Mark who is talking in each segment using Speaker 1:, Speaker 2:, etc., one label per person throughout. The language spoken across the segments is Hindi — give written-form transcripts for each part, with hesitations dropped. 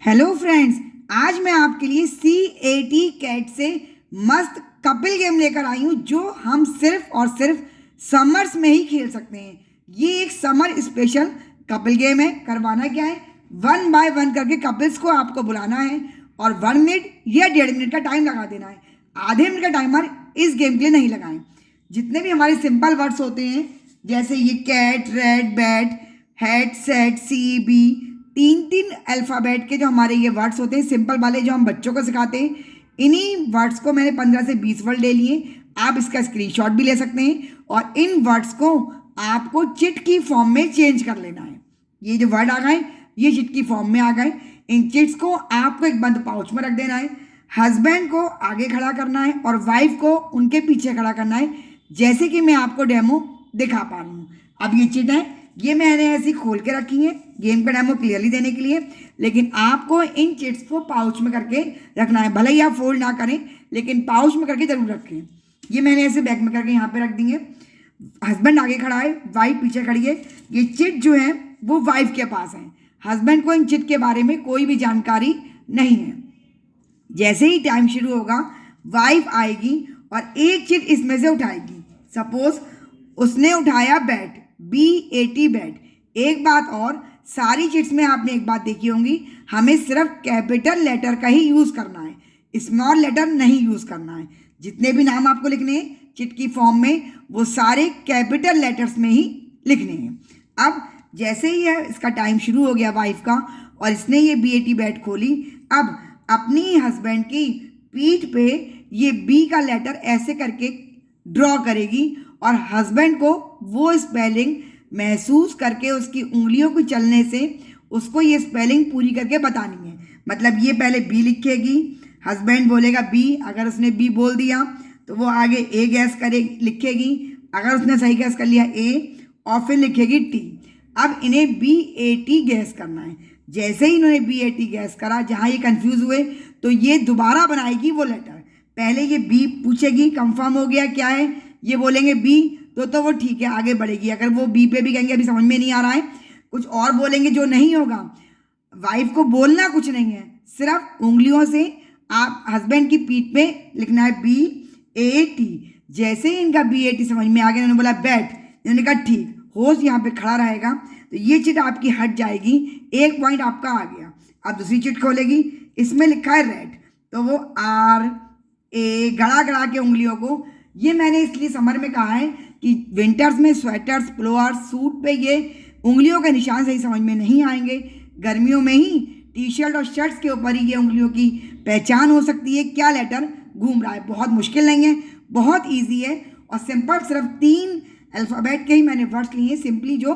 Speaker 1: हेलो फ्रेंड्स, आज मैं आपके लिए CAT कैट से मस्त कपिल गेम लेकर आई हूँ जो हम सिर्फ और सिर्फ समर्स में ही खेल सकते हैं। ये एक समर स्पेशल कपिल गेम है। करवाना क्या है, 1 बाय 1 करके कपिल्स को आपको बुलाना है और 1 मिनट या 1.5 मिनट का टाइम लगा देना है। आधे मिनट का टाइमर इस गेम के लिए नहीं लगाएं। जितने भी हमारे सिंपल वर्ड्स होते हैं जैसे ये cat, red, bat, head, set, C, B, 3 alphabet के जो हमारे ये वर्ड्स होते हैं सिंपल वाले जो हम बच्चों को सिखाते हैं, इन्हीं वर्ड्स को मैंने 15 से 20 वर्ड ले लिए। आप इसका स्क्रीनशॉट भी ले सकते हैं और इन वर्ड्स को आपको चिट की फॉर्म में चेंज कर लेना है। ये जो वर्ड आ गए ये चिट की फॉर्म में आ गए। इन चिट्स को आपको एक बंद पाउच में रख देना है। हस्बैंड को आगे खड़ा करना है और वाइफ को उनके पीछे खड़ा करना है, जैसे कि मैं आपको डेमो दिखा पा रही हूँ। अब ये चिट है, ये मैंने ऐसी खोल के रखी है गेम का डेमो क्लियरली देने के लिए, लेकिन आपको इन चिट्स को पाउच में करके रखना है। भले ही आप फोल्ड ना करें लेकिन पाउच में करके जरूर रखें। ये मैंने ऐसे बैग में करके यहाँ पे रख दी है। हस्बैंड आगे खड़ा है, वाइफ पीछे खड़ी है। ये चिट जो है वो वाइफ के पास है। हस्बैंड को इन चिट के बारे में कोई भी जानकारी नहीं है। जैसे ही टाइम शुरू होगा वाइफ आएगी और एक चिट इसमें से उठाएगी। सपोज उसने उठाया बैट, BAT बैट। एक बात और, सारी चिट्स में आपने एक बात देखी होंगी, हमें सिर्फ कैपिटल लेटर का ही यूज़ करना है, स्मॉल लेटर नहीं यूज़ करना है। जितने भी नाम आपको लिखने हैं चिट की फॉर्म में वो सारे कैपिटल लेटर्स में ही लिखने हैं। अब जैसे ही इसका टाइम शुरू हो गया वाइफ का और इसने ये BAT बैट खोली, अब अपनी हस्बैंड की पीठ पे ये B का लेटर ऐसे करके ड्रॉ करेगी और हस्बैंड को वो स्पेलिंग महसूस करके उसकी उंगलियों को चलने से उसको ये स्पेलिंग पूरी करके बतानी है। मतलब ये पहले B लिखेगी, हस्बैंड बोलेगा B, अगर उसने B बोल दिया तो वो आगे A गैस करे लिखेगी, अगर उसने सही गैस कर लिया A, और फिर लिखेगी T। अब इन्हें BAT गैस करना है। जैसे ही इन्होंने BAT गैस करा, जहाँ ये कंफ्यूज हुए तो ये दोबारा बनाएगी वो लेटर। पहले ये B पूछेगी कंफर्म हो गया क्या है, ये बोलेंगे B तो वो ठीक है आगे बढ़ेगी। अगर वो B पे भी कहेंगे अभी समझ में नहीं आ रहा है, कुछ और बोलेंगे जो नहीं होगा। वाइफ को बोलना कुछ नहीं है, सिर्फ उंगलियों से आप हस्बैंड की पीठ पे लिखना है BAT। जैसे ही इनका BAT समझ में आ गया, इन्होंने बोला बैट, इन्होंने कहा ठीक, होश यहाँ पे खड़ा रहेगा तो ये चिट आपकी हट जाएगी, 1 पॉइंट आपका आ गया। अब दूसरी चिट खोलेगी, इसमें लिखा है रेड, तो वो RA गड़ा गड़ा के उंगलियों को, ये मैंने इसलिए समर में कहा है कि विंटर्स में स्वेटर्स, पुलोवर्स, सूट पे ये उंगलियों के निशान सही समझ में नहीं आएंगे। गर्मियों में ही टी-शर्ट और शर्ट्स के ऊपर ही ये उंगलियों की पहचान हो सकती है क्या लेटर घूम रहा है। बहुत मुश्किल नहीं है, बहुत ईजी है और सिंपल। सिर्फ 3 अल्फ़ाबेट के ही मैंने वर्ड्स लिए हैं सिंपली जो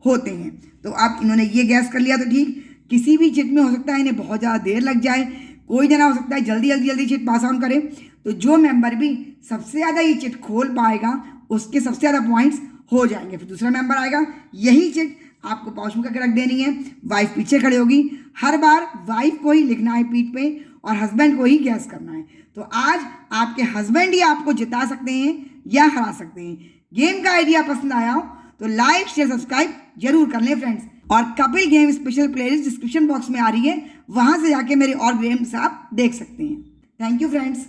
Speaker 1: होते हैं। तो आप इन्होंने ये गैस कर लिया तो ठीक। किसी भी चिट में हो सकता है इन्हें बहुत ज़्यादा देर लग जाए, कोई जना हो सकता है जल्दी चिट पास ऑन करे। तो जो मेंबर भी सबसे ज़्यादा ये चिट खोल पाएगा उसके सबसे ज़्यादा पॉइंट्स हो जाएंगे। फिर दूसरा मेंबर आएगा, यही चिट आपको पाउच में करके रख देनी है। वाइफ पीछे खड़ी होगी, हर बार वाइफ को ही लिखना है पीठ पे और हस्बैंड को ही गैस करना है। तो आज आपके हस्बैंड ही आपको जिता सकते हैं या हरा सकते हैं। गेम का आइडिया पसंद आया हो तो लाइक, शेयर, सब्सक्राइब जरूर कर लें फ्रेंड्स। और Kapil game special playlist description box में आ रही है, वहाँ से जाके मेरे और गेम्स आप देख सकते हैं। Thank you friends.